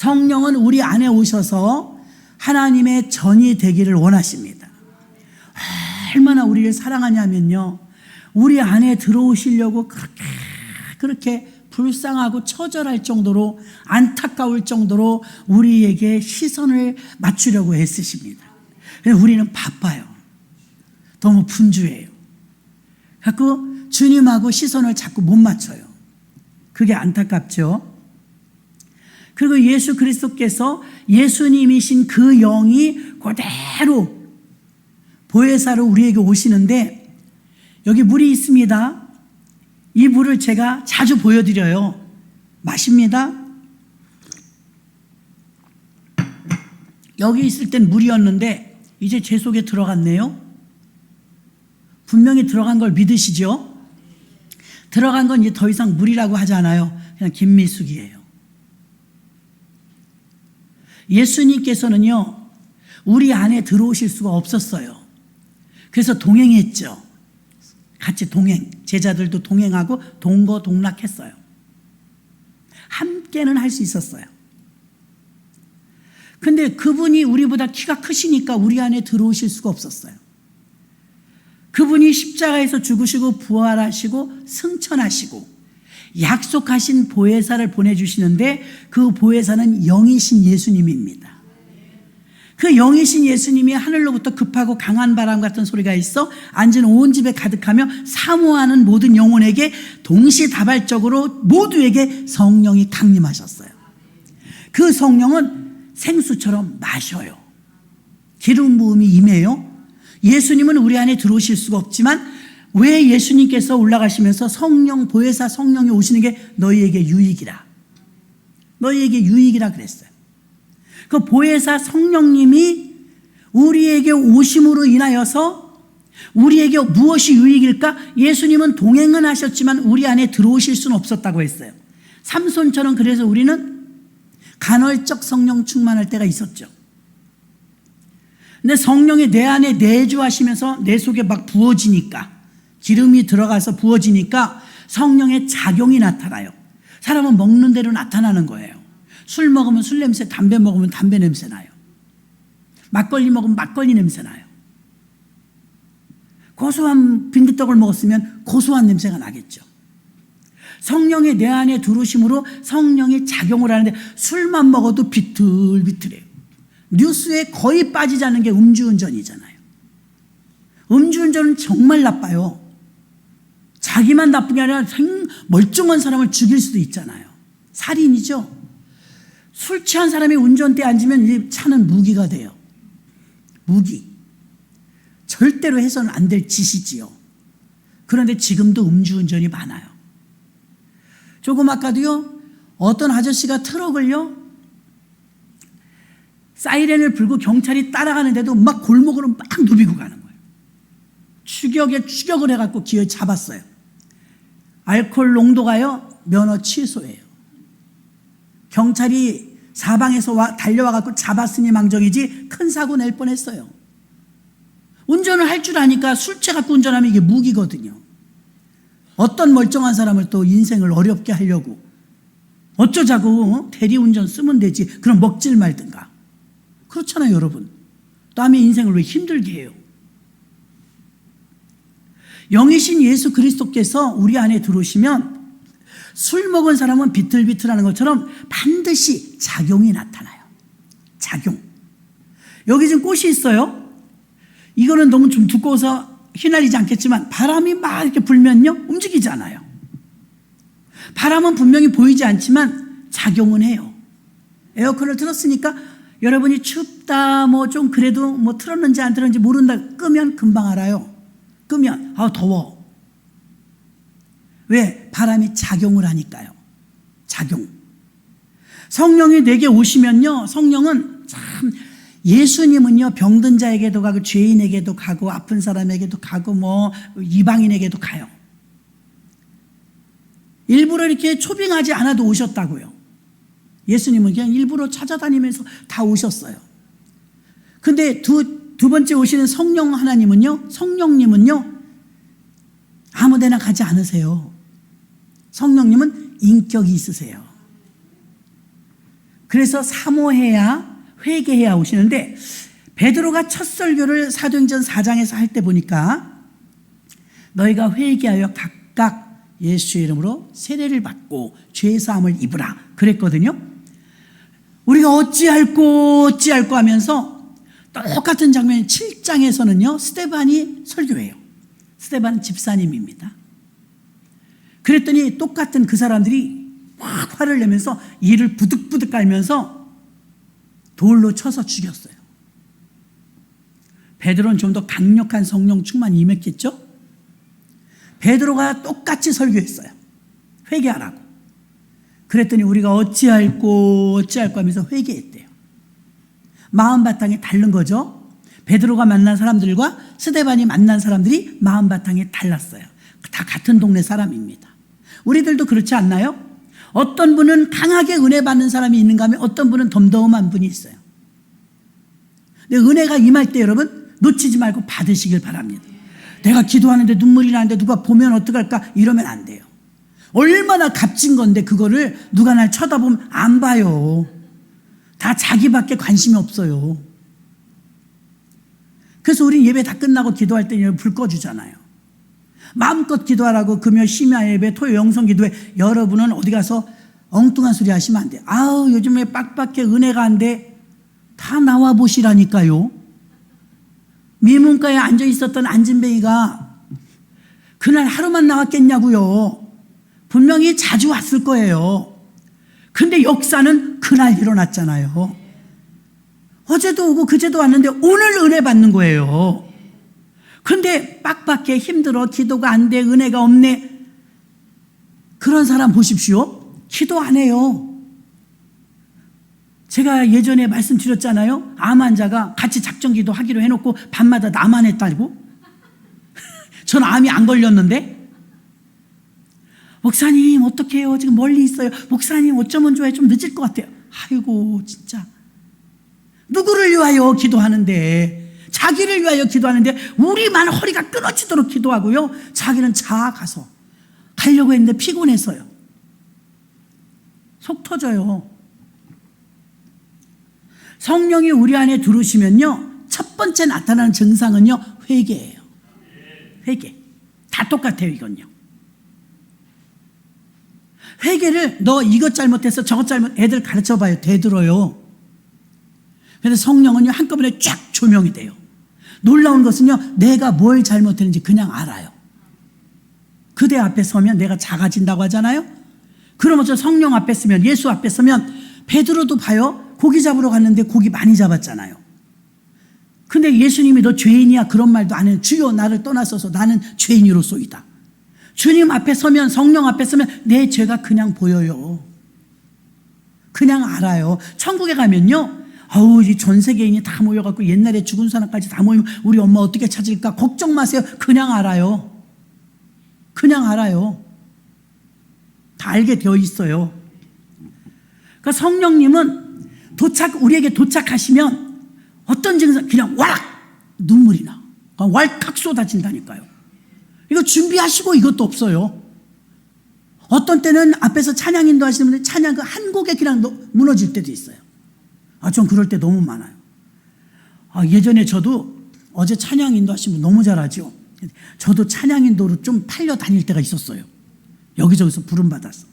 성령은 우리 안에 오셔서 하나님의 전이 되기를 원하십니다. 얼마나 우리를 사랑하냐면요, 우리 안에 들어오시려고 그렇게 불쌍하고 처절할 정도로, 안타까울 정도로 우리에게 시선을 맞추려고 애쓰십니다. 그래서 우리는 바빠요. 너무 분주해요. 자꾸 주님하고 시선을 자꾸 못 맞춰요. 그게 안타깝죠. 그리고 예수 그리스도께서 예수님이신 그 영이 그대로 보혜사로 우리에게 오시는데, 여기 물이 있습니다. 이 물을 제가 자주 보여드려요. 마십니다. 여기 있을 땐 물이었는데 이제 제 속에 들어갔네요. 분명히 들어간 걸 믿으시죠? 들어간 건 이제 더 이상 물이라고 하지 않아요. 그냥 김미숙이에요. 예수님께서는요, 우리 안에 들어오실 수가 없었어요. 그래서 동행했죠. 같이 동행, 제자들도 동행하고 동거동락했어요. 함께는 할 수 있었어요. 근데 그분이 우리보다 키가 크시니까 우리 안에 들어오실 수가 없었어요. 그분이 십자가에서 죽으시고 부활하시고 승천하시고 약속하신 보혜사를 보내주시는데, 그 보혜사는 영이신 예수님입니다. 그 영이신 예수님이 하늘로부터 급하고 강한 바람 같은 소리가 있어 앉은 온 집에 가득하며 사모하는 모든 영혼에게 동시다발적으로 모두에게 성령이 강림하셨어요. 그 성령은 생수처럼 마셔요. 기름 부음이 임해요. 예수님은 우리 안에 들어오실 수가 없지만 왜 예수님께서 올라가시면서 성령, 보혜사 성령이 오시는 게 너희에게 유익이라, 너희에게 유익이라 그랬어요. 그 보혜사 성령님이 우리에게 오심으로 인하여서 우리에게 무엇이 유익일까? 예수님은 동행은 하셨지만 우리 안에 들어오실 수는 없었다고 했어요. 삼손처럼. 그래서 우리는 간헐적 성령 충만할 때가 있었죠. 근데 성령이 내 안에 내주하시면서 내 속에 막 부어지니까, 기름이 들어가서 부어지니까 성령의 작용이 나타나요. 사람은 먹는 대로 나타나는 거예요. 술 먹으면 술 냄새, 담배 먹으면 담배 냄새 나요. 막걸리 먹으면 막걸리 냄새 나요. 고소한 빈대떡을 먹었으면 고소한 냄새가 나겠죠. 성령이 내 안에 들어오심으로 성령이 작용을 하는데, 술만 먹어도 비틀비틀해요. 뉴스에 거의 빠지지 않는 게 음주운전이잖아요. 음주운전은 정말 나빠요. 자기만 나쁜 게 아니라 멀쩡한 사람을 죽일 수도 있잖아요. 살인이죠. 술 취한 사람이 운전대에 앉으면 이 차는 무기가 돼요. 무기. 절대로 해서는 안 될 짓이지요. 그런데 지금도 음주운전이 많아요. 조금 아까도요, 어떤 아저씨가 트럭을요, 사이렌을 불고 경찰이 따라가는데도 막 골목으로 막 누비고 가는 거예요. 추격을 해갖고 기어 잡았어요. 알코올 농도가요, 면허 취소예요. 경찰이 사방에서 달려와갖고 잡았으니 망정이지 큰 사고 낼 뻔했어요. 운전을 할 줄 아니까 술 취해갖고 운전하면 이게 무기거든요. 어떤 멀쩡한 사람을 또 인생을 어렵게 하려고, 어쩌자고 대리운전 쓰면 되지, 그럼 먹질 말든가. 그렇잖아요, 여러분. 남의 인생을 왜 힘들게 해요? 영이신 예수 그리스도께서 우리 안에 들어오시면 술 먹은 사람은 비틀비틀하는 것처럼 반드시 작용이 나타나요. 작용. 여기 지금 꽃이 있어요. 이거는 너무 좀 두꺼워서 휘날리지 않겠지만 바람이 막 이렇게 불면요, 움직이잖아요. 바람은 분명히 보이지 않지만 작용은 해요. 에어컨을 틀었으니까 여러분이 춥다, 뭐 좀 그래도 뭐 틀었는지 안 틀었는지 모른다, 끄면 금방 알아요. 끄면 더워. 왜? 바람이 작용을 하니까요. 작용. 성령이 내게 오시면요, 성령은 참, 예수님은요, 병든 자에게도 가고 죄인에게도 가고 아픈 사람에게도 가고 뭐 이방인에게도 가요. 일부러 이렇게 초빙하지 않아도 오셨다고요. 예수님은 그냥 일부러 찾아다니면서 다 오셨어요. 근데 두 번째 오시는 성령 하나님은요, 성령님은요, 아무 데나 가지 않으세요. 성령님은 인격이 있으세요. 그래서 사모해야 회개해야 오시는데 베드로가 첫 설교를 사도행전 4장에서 할 때 보니까 너희가 회개하여 각각 예수의 이름으로 세례를 받고 죄사함을 입으라 그랬거든요. 우리가 어찌할꼬 하면서 똑같은 장면 7장에서는요 스데반이 설교해요. 스데반 집사님입니다. 그랬더니 똑같은 그 사람들이 막 화를 내면서 이를 부득부득 깔면서 돌로 쳐서 죽였어요. 베드로는 좀 더 강력한 성령 충만이 임했겠죠? 베드로가 똑같이 설교했어요. 회개하라고. 그랬더니 우리가 어찌할꼬 하면서 회개했대요. 마음바탕이 다른 거죠. 베드로가 만난 사람들과 스데반이 만난 사람들이 마음바탕이 달랐어요. 다 같은 동네 사람입니다. 우리들도 그렇지 않나요? 어떤 분은 강하게 은혜 받는 사람이 있는가 하면 어떤 분은 덤덤한 분이 있어요. 근데 은혜가 임할 때 여러분 놓치지 말고 받으시길 바랍니다. 내가 기도하는데 눈물이 나는데 누가 보면 어떡할까 이러면 안 돼요. 얼마나 값진 건데 그거를 누가 날 쳐다보면 안 봐요. 다 자기밖에 관심이 없어요. 그래서 우리 예배 다 끝나고 기도할 때는 불 꺼주잖아요. 마음껏 기도하라고 금요 심야 예배, 토요 영성 기도회 여러분은 어디 가서 엉뚱한 소리 하시면 안 돼요. 아우 요즘에 빡빡해 은혜가 안 돼. 다 나와 보시라니까요. 미문가에 앉아 있었던 안진뱅이가 그날 하루만 나왔겠냐고요. 분명히 자주 왔을 거예요. 근데 역사는 그날 일어났잖아요. 어제도 오고 그제도 왔는데 오늘 은혜 받는 거예요. 근데 빡빡해 힘들어 기도가 안 돼 은혜가 없네 그런 사람 보십시오. 기도 안 해요. 제가 예전에 말씀드렸잖아요. 암 환자가 같이 작전기도 하기로 해놓고 밤마다 나만 했다고. 전 암이 안 걸렸는데 목사님 어떡해요 지금 멀리 있어요. 목사님 어쩌면 좋아요. 좀 늦을 것 같아요. 아이고 진짜 누구를 위하여 기도하는데 자기를 위하여 기도하는데 우리만 허리가 끊어지도록 기도하고요. 자기는 자아가서 가려고 했는데 피곤해서요. 속 터져요. 성령이 우리 안에 들어오시면요. 첫 번째 나타나는 증상은요. 회개예요. 회개. 다 똑같아요 이건요. 회개를 너 이것 잘못해서 저것 잘못 애들 가르쳐봐요. 되들어요. 그래서 성령은요 한꺼번에 쫙 조명이 돼요. 놀라운 것은요 내가 뭘 잘못했는지 그냥 알아요. 그대 앞에 서면 내가 작아진다고 하잖아요. 그러면서 성령 앞에 서면 예수 앞에 서면 베드로도 봐요. 고기 잡으러 갔는데 고기 많이 잡았잖아요. 근데 예수님이 너 죄인이야 그런 말도 안 해요. 주여 나를 떠나소서 나는 죄인으로소이다. 주님 앞에 서면 성령 앞에 서면 내 죄가 그냥 보여요. 그냥 알아요. 천국에 가면요 아우 이 전 세계인이 다 모여갖고 옛날에 죽은 사람까지 다 모이면 우리 엄마 어떻게 찾을까 걱정 마세요. 그냥 알아요. 그냥 알아요. 다 알게 되어 있어요. 그러니까 성령님은 우리에게 도착하시면 어떤 증상 그냥 와락 눈물이 나 왈칵 쏟아진다니까요. 이거 준비하시고 이것도 없어요. 어떤 때는 앞에서 찬양 인도하시는 분들 찬양 그 한 곡에 그냥 무너질 때도 있어요. 전 그럴 때 너무 많아요. 예전에 저도 어제 찬양 인도하신 분 너무 잘하죠. 저도 찬양 인도로 좀 팔려 다닐 때가 있었어요. 여기저기서 부름받아서.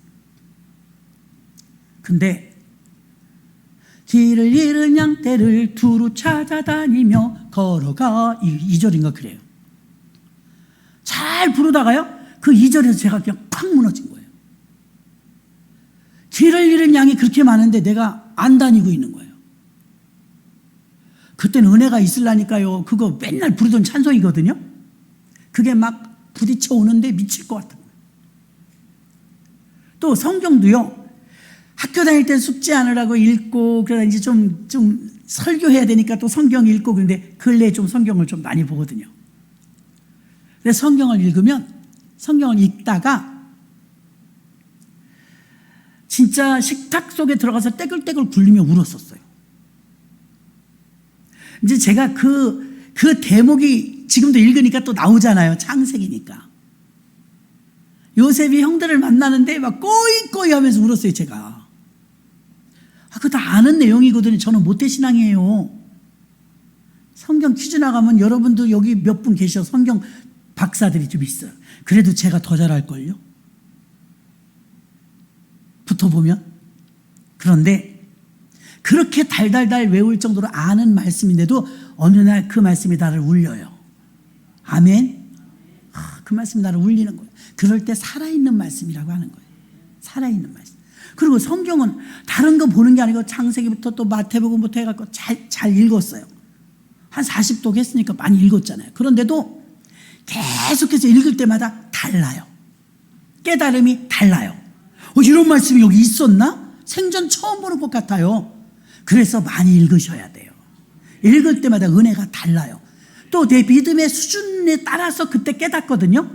근데 길을 잃은 양떼를 두루 찾아다니며 걸어가 2절인가 그래요. 잘 부르다가요 그 2절에서 제가 그냥 팍 무너진 거예요. 길을 잃은 양이 그렇게 많은데 내가 안 다니고 있는 거예요. 그때는 은혜가 있으려니까요 그거 맨날 부르던 찬송이거든요. 그게 막 부딪혀 오는데 미칠 것 같은 거예요. 또 성경도요 학교 다닐 때 숙제 하느라고 읽고 그러다 이제 좀 설교해야 되니까 또 성경 읽고 그런데 근래에 좀 성경을 좀 많이 보거든요. 근데 성경을 읽으면 성경을 읽다가 진짜 식탁 속에 들어가서 떼굴떼굴 굴리며 울었었어요. 이제 제가 그 대목이 지금도 읽으니까 또 나오잖아요. 창세기니까. 요셉이 형들을 만나는데 막 꼬이꼬이 하면서 울었어요, 제가. 그거 다 아는 내용이거든요. 저는 모태신앙이에요. 성경 퀴즈 나가면 여러분도 여기 몇 분 계셔. 성경 박사들이 좀 있어요. 그래도 제가 더 잘할걸요. 붙어보면. 그런데 그렇게 달달달 외울 정도로 아는 말씀인데도 어느 날 그 말씀이 나를 울려요. 아멘. 그 말씀이 나를 울리는 거예요. 그럴 때 살아있는 말씀이라고 하는 거예요. 살아있는 말씀. 그리고 성경은 다른 거 보는 게 아니고 창세기부터 또 마태복음부터 해갖고 잘 읽었어요. 한 40독 했으니까 많이 읽었잖아요. 그런데도 계속해서 읽을 때마다 달라요. 깨달음이 달라요. 이런 말씀이 여기 있었나? 생전 처음 보는 것 같아요. 그래서 많이 읽으셔야 돼요. 읽을 때마다 은혜가 달라요. 또 내 믿음의 수준에 따라서 그때 깨닫거든요.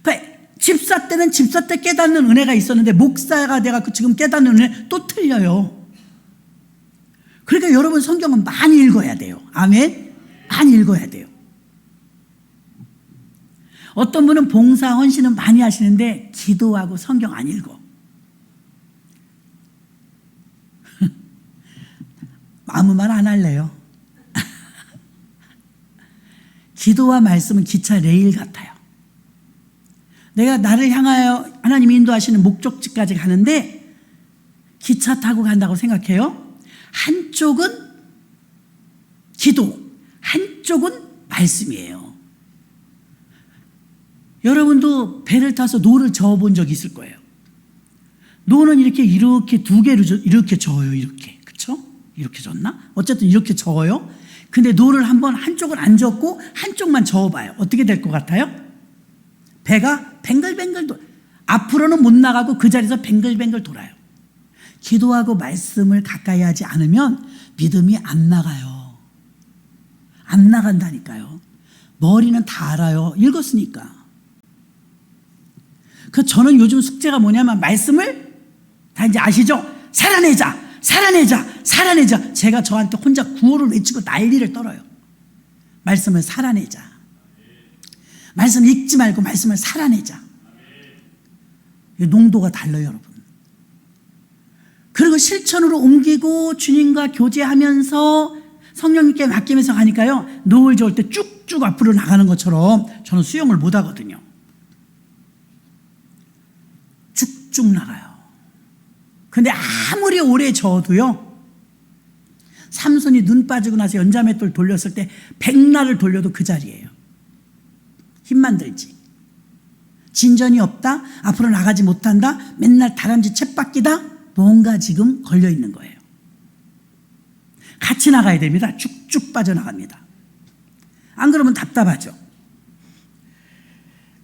그러니까 집사 때는 집사 때 깨닫는 은혜가 있었는데 목사가 돼갖고 지금 깨닫는 은혜 또 틀려요. 그러니까 여러분 성경은 많이 읽어야 돼요. 아멘? 많이 읽어야 돼요. 어떤 분은 봉사 헌신은 많이 하시는데 기도하고 성경 안 읽어. 아무 말 안 할래요. 기도와 말씀은 기차 레일 같아요. 내가 나를 향하여 하나님이 인도하시는 목적지까지 가는데 기차 타고 간다고 생각해요. 한쪽은 기도, 한쪽은 말씀이에요. 여러분도 배를 타서 노를 저어본 적이 있을 거예요. 노는 이렇게 두 개로 이렇게 저어요. 이렇게. 그쵸? 이렇게 졌나? 어쨌든 이렇게 저어요. 근데 노를 한쪽은 안 젓고 한쪽만 저어봐요. 어떻게 될 것 같아요? 배가 뱅글뱅글 앞으로는 못 나가고 그 자리에서 뱅글뱅글 돌아요. 기도하고 말씀을 가까이 하지 않으면 믿음이 안 나가요. 안 나간다니까요. 머리는 다 알아요. 읽었으니까. 그래서 저는 요즘 숙제가 뭐냐면 말씀을 다 이제 아시죠? 살아내자. 제가 저한테 혼자 구호를 외치고 난리를 떨어요. 말씀을 살아내자. 말씀 읽지 말고 말씀을 살아내자. 농도가 달라요, 여러분. 그리고 실천으로 옮기고 주님과 교제하면서 성령님께 맡기면서 가니까요, 노을 저을 때 쭉쭉 앞으로 나가는 것처럼 저는 수영을 못 하거든요. 쭉쭉 나가요. 근데 아무리 오래 저어도요, 삼손이 눈 빠지고 나서 연자맷돌 돌렸을 때 백날을 돌려도 그 자리예요. 힘만 들지. 진전이 없다. 앞으로 나가지 못한다. 맨날 다람쥐 쳇바퀴다. 뭔가 지금 걸려 있는 거예요. 같이 나가야 됩니다. 쭉쭉 빠져나갑니다. 안 그러면 답답하죠.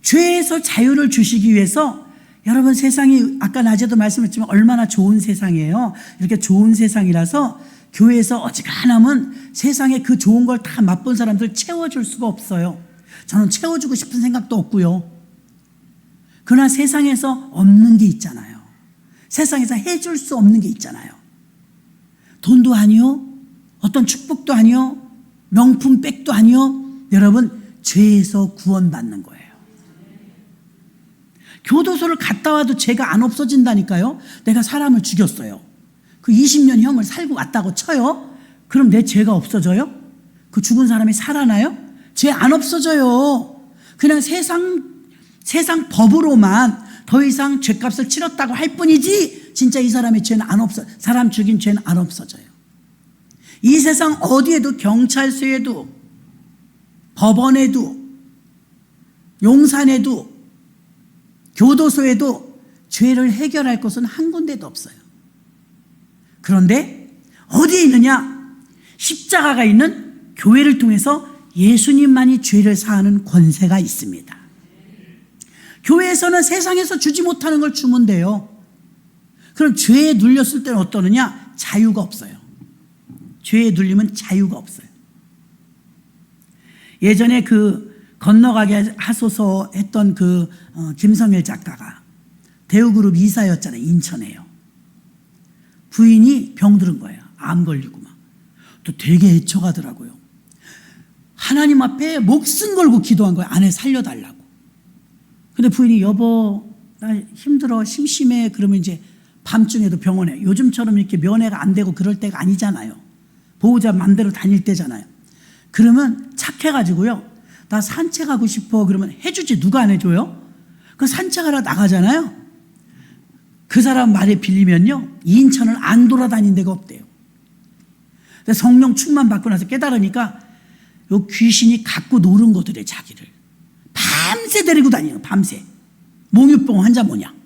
죄에서 자유를 주시기 위해서 여러분, 세상이 아까 낮에도 말씀했지만 얼마나 좋은 세상이에요. 이렇게 좋은 세상이라서 교회에서 어지간하면 세상에 그 좋은 걸 다 맛본 사람들 채워줄 수가 없어요. 저는 채워주고 싶은 생각도 없고요. 그러나 세상에서 없는 게 있잖아요. 세상에서 해줄 수 없는 게 있잖아요. 돈도 아니요, 어떤 축복도 아니요, 명품 백도 아니요. 여러분, 죄에서 구원받는 거예요. 교도소를 갔다 와도 죄가 안 없어진다니까요. 내가 사람을 죽였어요. 그 20년 형을 살고 왔다고 쳐요. 그럼 내 죄가 없어져요? 그 죽은 사람이 살아나요? 죄 안 없어져요. 그냥 세상 법으로만 더 이상 죄값을 치렀다고 할 뿐이지 진짜 이 사람의 죄는 안 없어. 사람 죽인 죄는 안 없어져요. 이 세상 어디에도, 경찰서에도, 법원에도, 용산에도, 교도소에도 죄를 해결할 곳은 한 군데도 없어요. 그런데 어디에 있느냐? 십자가가 있는 교회를 통해서 예수님만이 죄를 사하는 권세가 있습니다. 교회에서는 세상에서 주지 못하는 걸 주면 돼요. 그럼 죄에 눌렸을 때는 어떠느냐? 자유가 없어요. 죄에 눌리면 자유가 없어요. 예전에 그 건너가게 하소서 했던 그 김성일 작가가 대우그룹 이사였잖아요. 인천에요. 부인이 병들은 거예요. 암 걸리고 막. 또 되게 애처가더라고요. 하나님 앞에 목숨 걸고 기도한 거예요. 아내 살려달라고. 근데 부인이 여보 나 힘들어 심심해. 그러면 이제 밤중에도 병원에, 요즘처럼 이렇게 면회가 안 되고 그럴 때가 아니잖아요. 보호자 맘대로 다닐 때잖아요. 그러면 착해가지고요, 나 산책하고 싶어 그러면 해주지. 누가 안 해줘요? 그 산책하러 나가잖아요. 그 사람 말에 빌리면요, 인천을 안 돌아다닌 데가 없대요. 성령 충만 받고 나서 깨달으니까 요 귀신이 갖고 노는 것들에 자기를 밤새 데리고 다니는, 밤새 몽유병 환자 모양.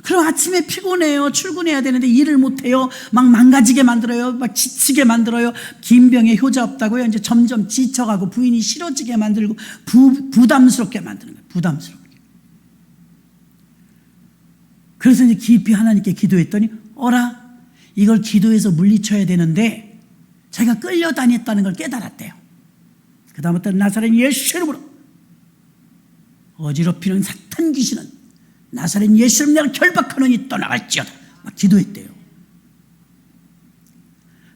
그럼 아침에 피곤해요. 출근해야 되는데 일을 못해요. 막 망가지게 만들어요. 막 지치게 만들어요. 긴 병에 효자 없다고요. 이제 점점 지쳐가고 부인이 싫어지게 만들고 부담스럽게 만드는 거예요. 부담스럽게. 그래서 이제 깊이 하나님께 기도했더니, 어라, 이걸 기도해서 물리쳐야 되는데 자기가 끌려다녔다는 걸 깨달았대요. 그 다음부터 나사렛 예수 이름으로 어지럽히는 사탄 귀신은 나사렛 예수 이름 내가 결박하노니 떠나갈지어다. 막 기도했대요.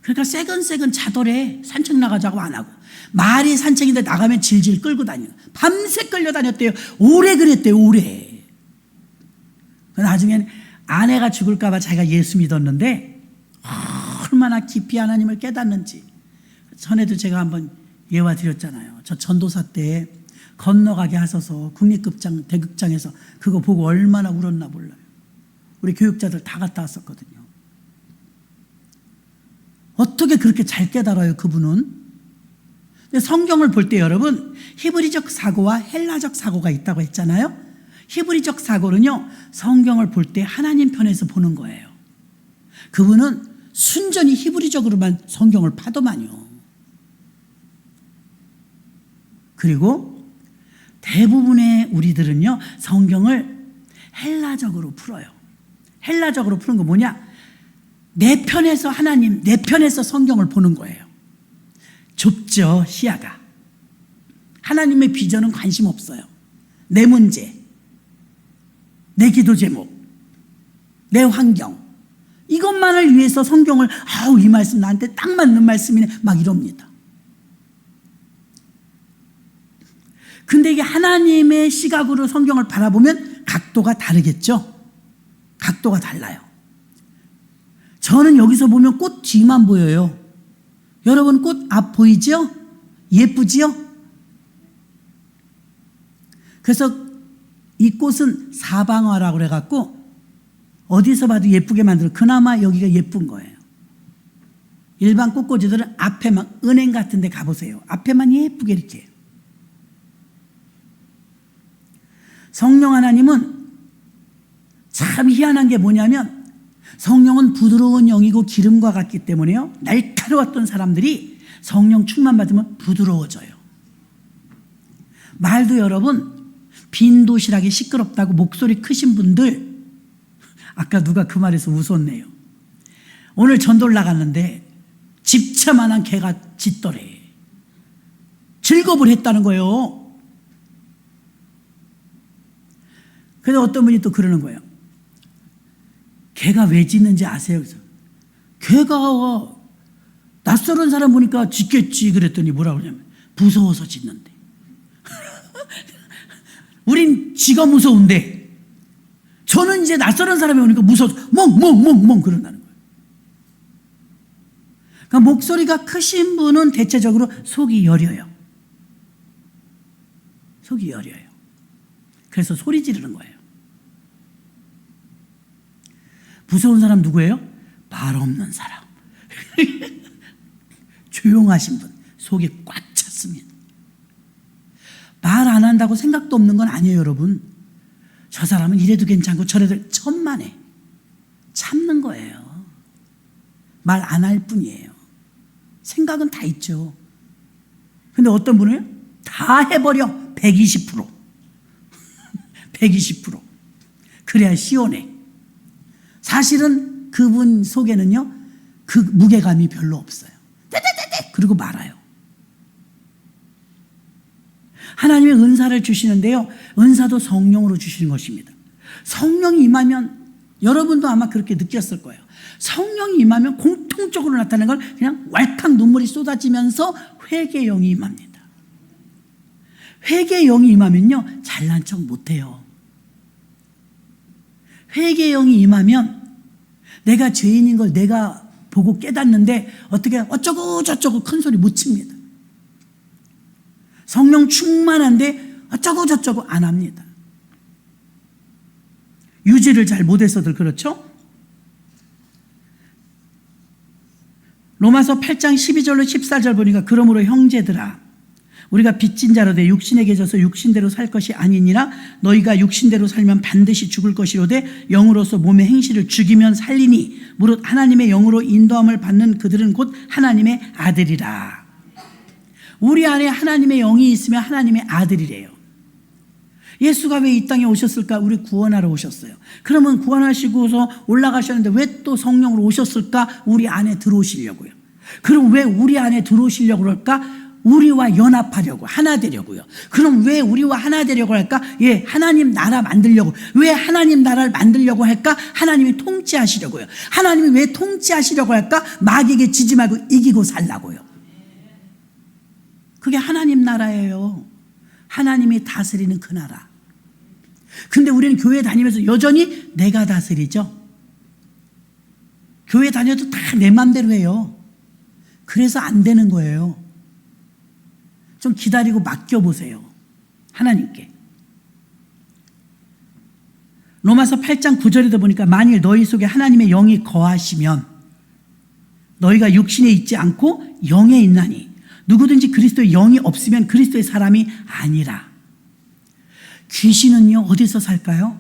그러니까 새근새근 자더래. 산책 나가자고 안 하고, 말이 산책인데 나가면 질질 끌고 다니는, 밤새 끌려다녔대요. 오래 그랬대요. 오래. 나중엔 아내가 죽을까 봐 자기가 예수 믿었는데 얼마나 깊이 하나님을 깨닫는지. 전에도 제가 한번 예화 드렸잖아요. 저 전도사 때 건너가게 하셔서 국립극장 대극장에서 그거 보고 얼마나 울었나 몰라요. 우리 교육자들 다 갔다 왔었거든요. 어떻게 그렇게 잘 깨달아요, 그분은? 근데 성경을 볼 때 여러분, 히브리적 사고와 헬라적 사고가 있다고 했잖아요. 히브리적 사고는요, 성경을 볼 때 하나님 편에서 보는 거예요. 그분은 순전히 히브리적으로만 성경을 파더만요. 그리고 대부분의 우리들은요, 성경을 헬라적으로 풀어요. 헬라적으로 푸는 거 뭐냐? 내 편에서 하나님, 내 편에서 성경을 보는 거예요. 좁죠, 시야가. 하나님의 비전은 관심 없어요. 내 문제, 내 기도 제목, 내 환경, 이것만을 위해서 성경을, 아우, 이 말씀 나한테 딱 맞는 말씀이네, 막 이럽니다. 근데 이게 하나님의 시각으로 성경을 바라보면 각도가 다르겠죠? 각도가 달라요. 저는 여기서 보면 꽃 뒤만 보여요. 여러분 꽃 앞 보이죠? 예쁘지요? 그래서 이 꽃은 사방화라고 그래갖고 어디서 봐도 예쁘게 만들어. 그나마 여기가 예쁜 거예요. 일반 꽃꽂이들은 앞에만, 은행 같은 데 가보세요. 앞에만 예쁘게 이렇게 해요. 성령 하나님은 참 희한한 게 뭐냐면, 성령은 부드러운 영이고 기름과 같기 때문에요, 날카로웠던 사람들이 성령 충만 받으면 부드러워져요. 말도 여러분, 빈 도시락이 시끄럽다고 목소리 크신 분들, 아까 누가 그 말에서 웃었네요. 오늘 전도를 나갔는데 집차만한 개가 짖더래. 즐겁을 했다는 거예요. 그래서 어떤 분이 또 그러는 거예요. 개가 왜 짖는지 아세요? 그래서 개가 낯설은 사람 보니까 짖겠지 그랬더니 뭐라고 그러냐면, 무서워서 짖는데. 우린 쥐가 무서운데 저는 이제 낯설은 사람이 오니까 무서워서 멍멍멍멍 그런다는 거예요. 그러니까 목소리가 크신 분은 대체적으로 속이 여려요. 속이 여려요. 그래서 소리 지르는 거예요. 무서운 사람 누구예요? 말 없는 사람. 조용하신 분, 속이 꽉 찼습니다. 말 안 한다고 생각도 없는 건 아니에요, 여러분. 저 사람은 이래도 괜찮고 저래도, 천만에 참는 거예요. 말 안 할 뿐이에요. 생각은 다 있죠. 근데 어떤 분은 다 해버려. 120%. 120%. 그래야 시원해. 사실은 그분 속에는요, 그 무게감이 별로 없어요. 떼떼떼떼 그리고 말아요. 하나님의 은사를 주시는데요, 은사도 성령으로 주시는 것입니다. 성령이 임하면, 여러분도 아마 그렇게 느꼈을 거예요. 성령이 임하면 공통적으로 나타나는 걸 그냥 왈칵 눈물이 쏟아지면서 회개의 영이 임합니다. 회개의 영이 임하면요, 잘난 척 못해요. 회개의 영이 임하면 내가 죄인인 걸 내가 보고 깨닫는데 어떻게 어쩌고 저쩌고 큰 소리 못 칩니다. 성령 충만한데 어쩌고 저쩌고 안 합니다. 유지를 잘 못해서들 그렇죠? 로마서 8장 12절로 14절 보니까 그러므로 형제들아 우리가 빚진 자로 돼 육신에 계셔서 육신대로 살 것이 아니니라 너희가 육신대로 살면 반드시 죽을 것이로되 영으로서 몸의 행실을 죽이면 살리니 무릇 하나님의 영으로 인도함을 받는 그들은 곧 하나님의 아들이라. 우리 안에 하나님의 영이 있으면 하나님의 아들이래요. 예수가 왜 이 땅에 오셨을까? 우리 구원하러 오셨어요. 그러면 구원하시고서 올라가셨는데 왜 또 성령으로 오셨을까? 우리 안에 들어오시려고요. 그럼 왜 우리 안에 들어오시려고 그럴까? 우리와 연합하려고, 하나 되려고요. 그럼 왜 우리와 하나 되려고 할까? 예, 하나님 나라 만들려고. 왜 하나님 나라를 만들려고 할까? 하나님이 통치하시려고요. 하나님이 왜 통치하시려고 할까? 마귀에게 지지 말고 이기고 살라고요. 그게 하나님 나라예요. 하나님이 다스리는 그 나라. 근데 우리는 교회 다니면서 여전히 내가 다스리죠. 교회 다녀도 다 내 맘대로 해요. 그래서 안 되는 거예요. 좀 기다리고 맡겨보세요. 하나님께. 로마서 8장 9절에도 보니까 만일 너희 속에 하나님의 영이 거하시면 너희가 육신에 있지 않고 영에 있나니 누구든지 그리스도의 영이 없으면 그리스도의 사람이 아니라. 귀신은요 어디서 살까요?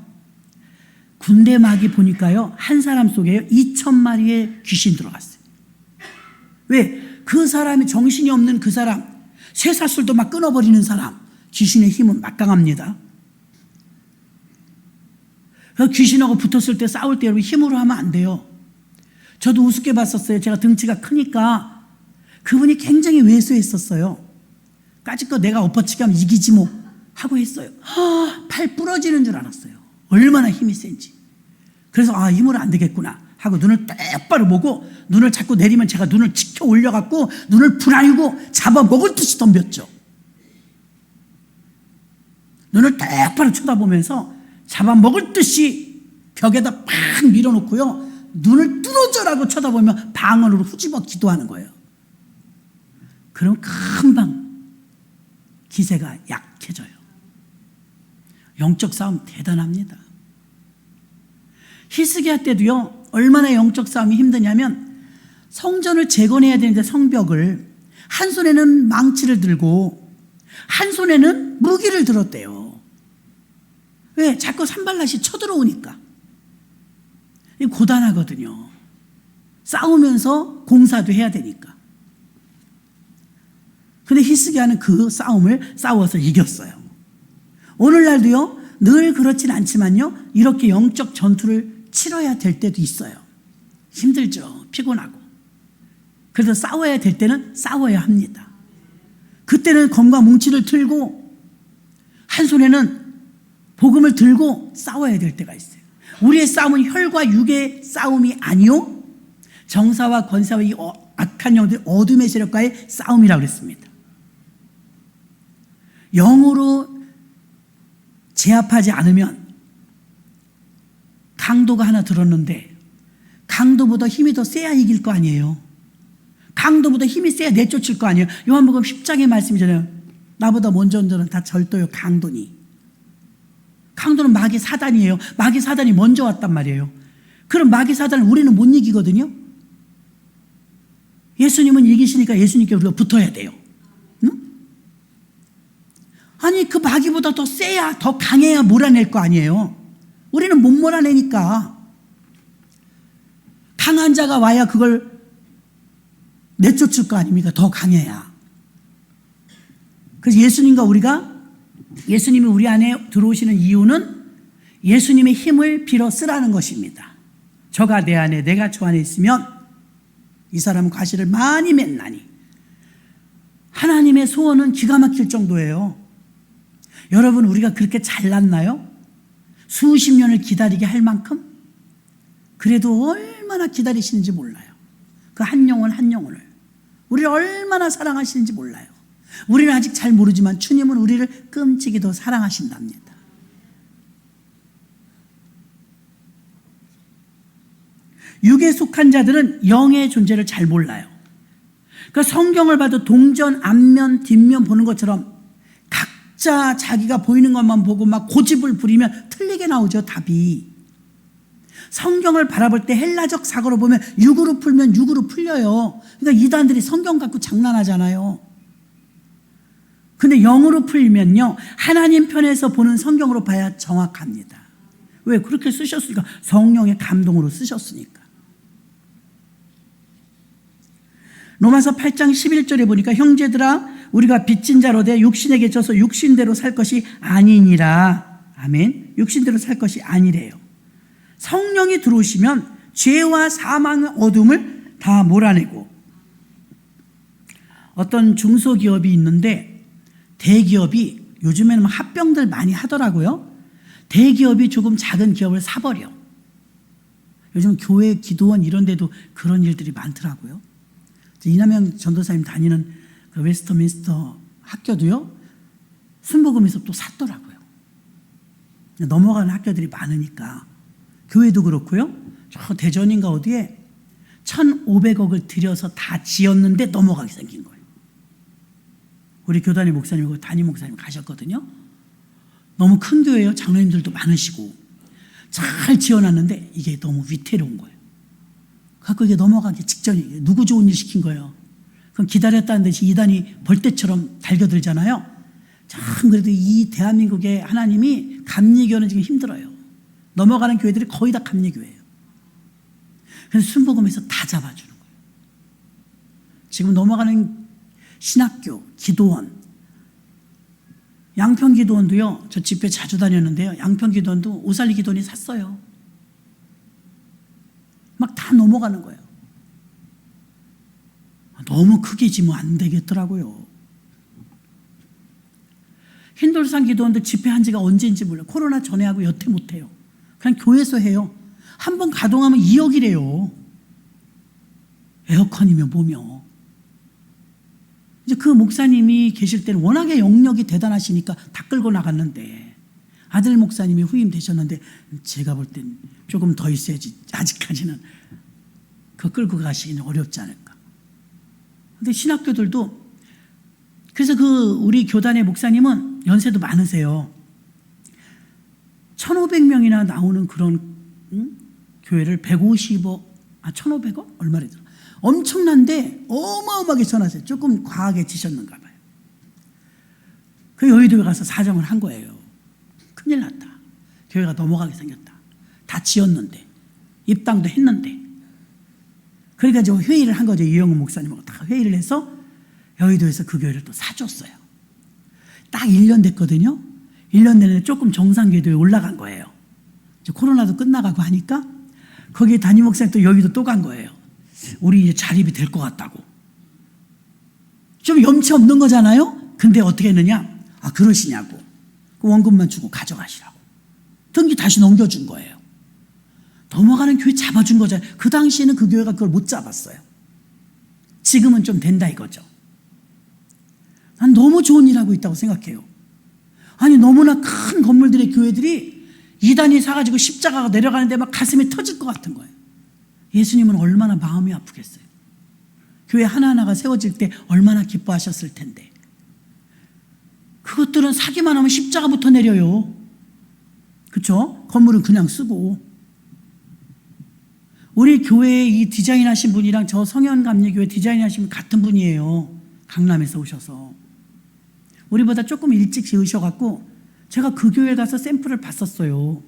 군대 마귀 보니까요 한 사람 속에 2,000마리의 귀신 들어갔어요. 왜? 그 사람이 정신이 없는 그 사람, 쇠사슬도 막 끊어버리는 사람, 귀신의 힘은 막강합니다. 귀신하고 붙었을 때 싸울 때 여러분 힘으로 하면 안 돼요. 저도 우습게 봤었어요. 제가 등치가 크니까 그분이 굉장히 왜소했었어요. 까짓거 내가 엎어치기 하면 이기지 뭐 하고 했어요. 팔 부러지는 줄 알았어요. 얼마나 힘이 센지. 그래서 힘으로 안 되겠구나 하고 눈을 똑바로 보고 눈을 자꾸 내리면 제가 눈을 치켜 올려갖고 눈을 부라리고 잡아먹을 듯이 덤볐죠. 눈을 똑바로 쳐다보면서 잡아먹을 듯이 벽에다 팍 밀어놓고요. 눈을 뚫어져라고 쳐다보면 방언으로 후집어 기도하는 거예요. 그럼 금방 기세가 약해져요. 영적 싸움 대단합니다. 히스기야 때도요 얼마나 영적 싸움이 힘드냐면 성전을 재건해야 되는데 성벽을 한 손에는 망치를 들고 한 손에는 무기를 들었대요. 왜? 자꾸 산발랏이 쳐들어오니까. 고단하거든요. 싸우면서 공사도 해야 되니까. 근데 히스기야는 그 싸움을 싸워서 이겼어요. 오늘날도요 늘 그렇진 않지만요 이렇게 영적 전투를 치러야 될 때도 있어요. 힘들죠. 피곤하고. 그래서 싸워야 될 때는 싸워야 합니다. 그때는 검과 뭉치를 들고 한 손에는 복음을 들고 싸워야 될 때가 있어요. 우리의 싸움은 혈과 육의 싸움이 아니요 정사와 권사와 이 악한 영들 어둠의 세력과의 싸움이라고 그랬습니다. 영으로 제압하지 않으면 강도가 하나 들었는데 강도보다 힘이 더 세야 이길 거 아니에요. 강도보다 힘이 세야 내쫓을 거 아니에요. 요한복음 10장의 말씀이잖아요. 나보다 먼저 온 자는 다 절도요 강도니. 강도는 마귀 사단이에요. 마귀 사단이 먼저 왔단 말이에요. 그럼 마귀 사단을 우리는 못 이기거든요. 예수님은 이기시니까 예수님께 우리가 붙어야 돼요. 응? 아니 그 마귀보다 더 세야 더 강해야 몰아낼 거 아니에요. 우리는 못 몰아내니까. 강한 자가 와야 그걸 내쫓을 거 아닙니까? 더 강해야. 그래서 예수님이 우리 안에 들어오시는 이유는 예수님의 힘을 빌어 쓰라는 것입니다. 저가 내 안에 내가 저 안에 있으면 이 사람은 과실을 많이 맺나니. 하나님의 소원은 기가 막힐 정도예요. 여러분 우리가 그렇게 잘났나요? 수십 년을 기다리게 할 만큼? 그래도 얼마나 기다리시는지 몰라요. 그 한 영혼 한 영혼을 우리를 얼마나 사랑하시는지 몰라요. 우리는 아직 잘 모르지만 주님은 우리를 끔찍이 더 사랑하신답니다. 육에 속한 자들은 영의 존재를 잘 몰라요. 그러니까 성경을 봐도 동전 앞면 뒷면 보는 것처럼 각자 자기가 보이는 것만 보고 막 고집을 부리면 틀리게 나오죠, 답이. 성경을 바라볼 때 헬라적 사고로 보면 육으로 풀면 육으로 풀려요. 그러니까 이단들이 성경 갖고 장난하잖아요. 근데 영으로 풀면요, 하나님 편에서 보는 성경으로 봐야 정확합니다. 왜? 그렇게 쓰셨으니까. 성령의 감동으로 쓰셨으니까. 로마서 8장 11절에 보니까 형제들아 우리가 빚진 자로 돼 육신에게 져서 육신대로 살 것이 아니니라. 아멘. 육신대로 살 것이 아니래요. 성령이 들어오시면 죄와 사망의 어둠을 다 몰아내고, 어떤 중소기업이 있는데 대기업이 요즘에는 합병들 많이 하더라고요. 대기업이 조금 작은 기업을 사버려. 요즘 교회 기도원 이런 데도 그런 일들이 많더라고요. 이남영 전도사님 다니는 그 웨스터민스터 학교도요, 순복음에서 또 샀더라고요. 넘어가는 학교들이 많으니까. 교회도 그렇고요. 저 대전인가 어디에 1,500억을 들여서 다 지었는데 넘어가게 생긴 거예요. 우리 교단의 목사님하고 담임 목사님 가셨거든요. 너무 큰 교회예요. 장로님들도 많으시고 잘 지어놨는데 이게 너무 위태로운 거예요. 갖고 이게 넘어가기 직전이, 누구 좋은 일 시킨 거예요. 그럼 기다렸다는 듯이 이단이 벌떼처럼 달겨들잖아요. 참 그래도 이 대한민국의 하나님이 감리교는 지금 힘들어요. 넘어가는 교회들이 거의 다 감리교회예요. 그래서 순복음에서 다 잡아주는 거예요. 지금 넘어가는 신학교, 기도원, 양평기도원도요, 저 집회 자주 다녔는데요, 양평기도원도 오살리 기도원이 샀어요. 막 다 넘어가는 거예요. 너무 크게 지면 안 되겠더라고요. 흰돌산 기도원도 집회한 지가 언제인지 몰라요. 코로나 전에 하고 여태 못해요. 그냥 교회에서 해요. 한번 가동하면 2억이래요. 에어컨이며 뭐며. 이제 그 목사님이 계실 때는 워낙에 영역이 대단하시니까 다 끌고 나갔는데, 아들 목사님이 후임되셨는데 제가 볼 땐 조금 더 있어야지, 아직까지는 그 끌고 가시기는 어렵지 않을까. 근데 신학교들도, 그래서 그 우리 교단의 목사님은 연세도 많으세요. 1,500명이나 나오는 그런 교회를 150억, 1,500억? 얼마래더라. 엄청난데 어마어마하게 전하세요. 조금 과하게 지셨는가 봐요. 그 여의도에 가서 사정을 한 거예요. 큰일 났다. 교회가 넘어가게 생겼다. 다 지었는데, 입당도 했는데. 그러니까 이제 회의를 한 거죠. 이영훈 목사님하고 다 회의를 해서 여의도에서 그 교회를 또 사줬어요. 딱 1년 됐거든요. 1년 내내 조금 정상궤도에 올라간 거예요. 이제 코로나도 끝나가고 하니까 거기에 담임 목사님 또 여기도 또 간 거예요. 우리 이제 자립이 될 것 같다고. 좀 염치 없는 거잖아요. 근데 어떻게 했느냐? 그러시냐고. 그 원금만 주고 가져가시라고. 등기 다시 넘겨준 거예요. 넘어가는 교회 잡아준 거잖아요. 그 당시에는 그 교회가 그걸 못 잡았어요. 지금은 좀 된다 이거죠. 난 너무 좋은 일 하고 있다고 생각해요. 아니, 너무나 큰 건물들의 교회들이 이단이 사가지고 십자가가 내려가는데 막 가슴이 터질 것 같은 거예요. 예수님은 얼마나 마음이 아프겠어요. 교회 하나하나가 세워질 때 얼마나 기뻐하셨을 텐데. 그것들은 사기만 하면 십자가부터 내려요. 그렇죠? 건물은 그냥 쓰고. 우리 교회에 이 디자인하신 분이랑 저 성현감리교회 디자인하신 분 같은 분이에요. 강남에서 오셔서. 우리보다 조금 일찍 지으셔갖고 제가 그 교회 가서 샘플을 봤었어요.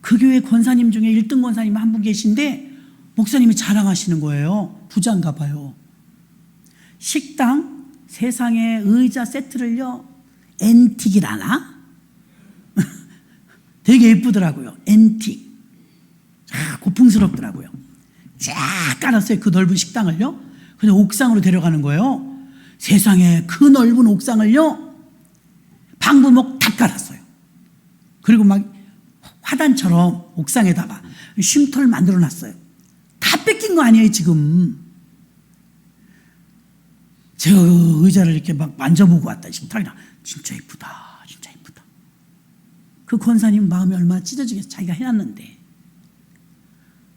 그 교회 권사님 중에 1등 권사님 한 분 계신데 목사님이 자랑하시는 거예요. 부자인가 봐요. 식당, 세상에 의자 세트를요, 앤틱이라나? 되게 예쁘더라고요. 앤틱. 고풍스럽더라고요. 쫙 깔았어요. 그 넓은 식당을요. 근데 옥상으로 데려가는 거예요. 세상에 그 넓은 옥상을요, 방부목 다 깔았어요. 그리고 막 화단처럼 옥상에다가 쉼터를 만들어 놨어요. 다 뺏긴 거 아니에요, 지금. 제가 그 의자를 이렇게 막 만져보고 왔다. 식탁이랑 진짜 이쁘다, 진짜 이쁘다. 그 권사님 마음이 얼마나 찢어지겠어. 자기가 해놨는데.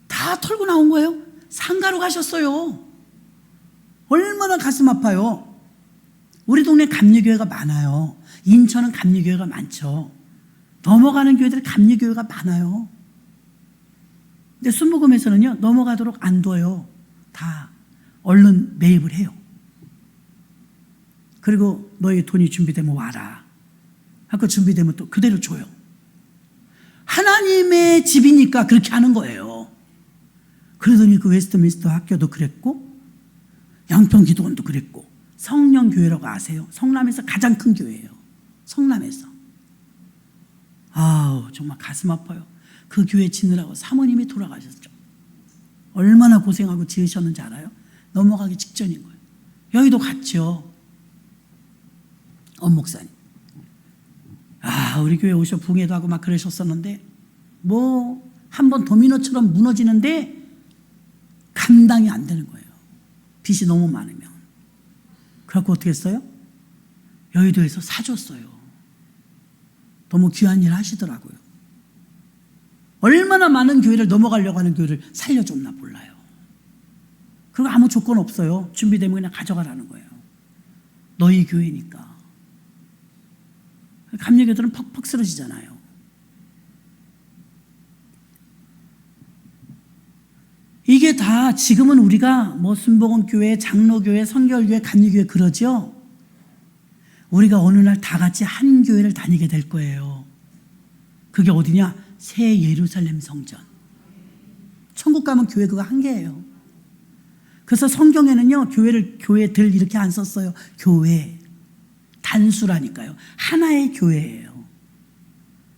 다 다 털고 나온 거예요. 상가로 가셨어요. 얼마나 가슴 아파요. 우리 동네 감리교회가 많아요. 인천은 감리교회가 많죠. 넘어가는 교회들 감리교회가 많아요. 근데 순복음에서는요, 넘어가도록 안 둬요. 다 얼른 매입을 해요. 그리고 너의 돈이 준비되면 와라 하고 준비되면 또 그대로 줘요. 하나님의 집이니까 그렇게 하는 거예요. 그러더니 그 웨스트민스터 학교도 그랬고 양평기도원도 그랬고 성령교회라고 아세요? 성남에서 가장 큰 교회예요. 성남에서. 아우 정말 가슴 아파요. 그 교회 지느라고 사모님이 돌아가셨죠. 얼마나 고생하고 지으셨는지 알아요? 넘어가기 직전인 거예요. 여기도 갔죠. 엄목사님. 우리 교회 오셔 붕해도 하고 막 그러셨었는데 뭐 한번 도미노처럼 무너지는데 감당이 안 되는 거예요. 빚이 너무 많으면. 그래갖고 어떻게 했어요? 여의도에서 사줬어요. 너무 귀한 일 하시더라고요. 얼마나 많은 교회를 넘어가려고 하는 교회를 살려줬나 몰라요. 그리고 아무 조건 없어요. 준비되면 그냥 가져가라는 거예요. 너희 교회니까. 감리교들은 퍽퍽 쓰러지잖아요. 이게 다 지금은 우리가 뭐 순복음교회, 장로교회, 성결교회, 감리교회 그러죠. 우리가 어느 날 다 같이 한 교회를 다니게 될 거예요. 그게 어디냐? 새 예루살렘 성전. 천국 가면 교회 그거 한 개예요. 그래서 성경에는요, 교회들 이렇게 안 썼어요. 교회. 단수라니까요. 하나의 교회예요.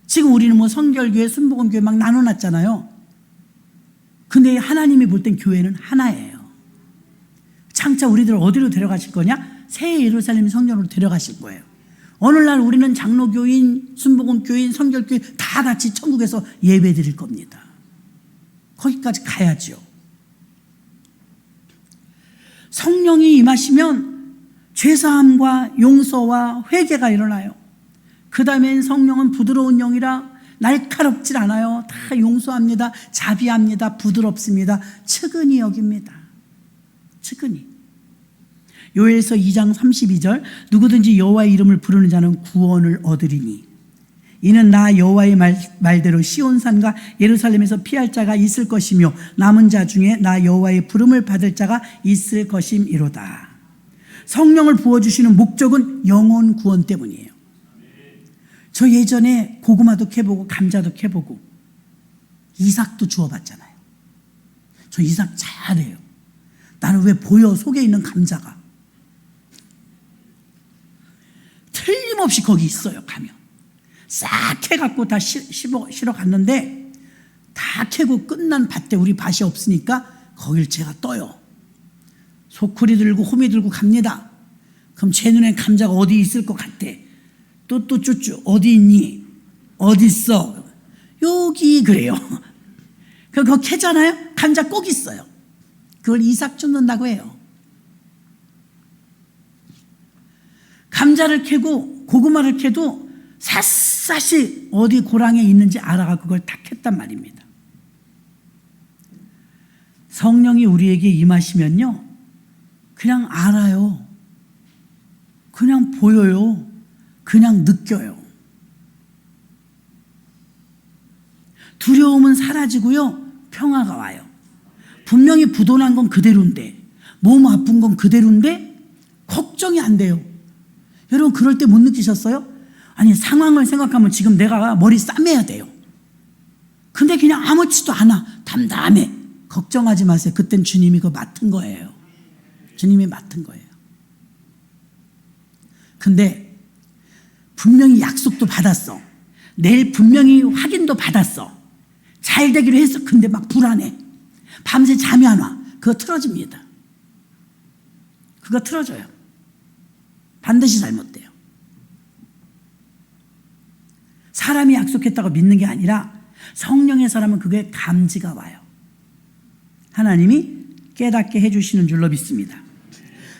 지금 우리는 뭐 성결교회, 순복음교회 막 나눠놨잖아요. 근데 하나님이 볼 땐 교회는 하나예요. 장차 우리들 어디로 데려가실 거냐? 새 예루살렘 성전으로 데려가실 거예요. 어느 날 우리는 장로교인, 순복음교인, 성결교인 다 같이 천국에서 예배 드릴 겁니다. 거기까지 가야죠. 성령이 임하시면 죄사함과 용서와 회개가 일어나요. 그 다음엔 성령은 부드러운 영이라 날카롭질 않아요. 다 용서합니다. 자비합니다. 부드럽습니다. 측은히 여깁니다. 측은히. 요엘서 2장 32절 누구든지 여호와의 이름을 부르는 자는 구원을 얻으리니 이는 나 여호와의 말대로 시온산과 예루살렘에서 피할 자가 있을 것이며 남은 자 중에 나 여호와의 부름을 받을 자가 있을 것임이로다. 성령을 부어주시는 목적은 영혼 구원 때문이에요. 저 예전에 고구마도 캐보고 감자도 캐보고 이삭도 주워봤잖아요. 저 이삭 잘해요. 나는 왜 보여 속에 있는 감자가 틀림없이 거기 있어요. 가면 싹 캐갖고 다 실어 갔는데 다 캐고 끝난 밭에 우리 밭이 없으니까 거길 제가 떠요. 소쿠리 들고 호미 들고 갑니다. 그럼 제 눈엔 감자가 어디 있을 것 같아. 또 쭈쭈 어디 있니? 어디 있어? 여기 그래요. 그거 캐잖아요. 감자 꼭 있어요. 그걸 이삭 줍는다고 해요. 감자를 캐고 고구마를 캐도 샅샅이 어디 고랑에 있는지 알아가 그걸 다 캤단 말입니다. 성령이 우리에게 임하시면요, 그냥 알아요. 그냥 보여요. 그냥 느껴요. 두려움은 사라지고요, 평화가 와요. 분명히 부도난 건 그대로인데, 몸 아픈 건 그대로인데 걱정이 안 돼요. 여러분 그럴 때 못 느끼셨어요? 아니 상황을 생각하면 지금 내가 머리 싸매야 돼요. 근데 그냥 아무렇지도 않아. 담담해. 걱정하지 마세요. 그땐 주님이 그거 맡은 거예요. 주님이 맡은 거예요. 근데 분명히 약속도 받았어. 내일 분명히 확인도 받았어. 잘 되기로 했어. 근데 막 불안해. 밤새 잠이 안 와. 그거 틀어집니다. 그거 틀어져요. 반드시 잘못돼요. 사람이 약속했다고 믿는 게 아니라 성령의 사람은 그게 감지가 와요. 하나님이 깨닫게 해주시는 줄로 믿습니다.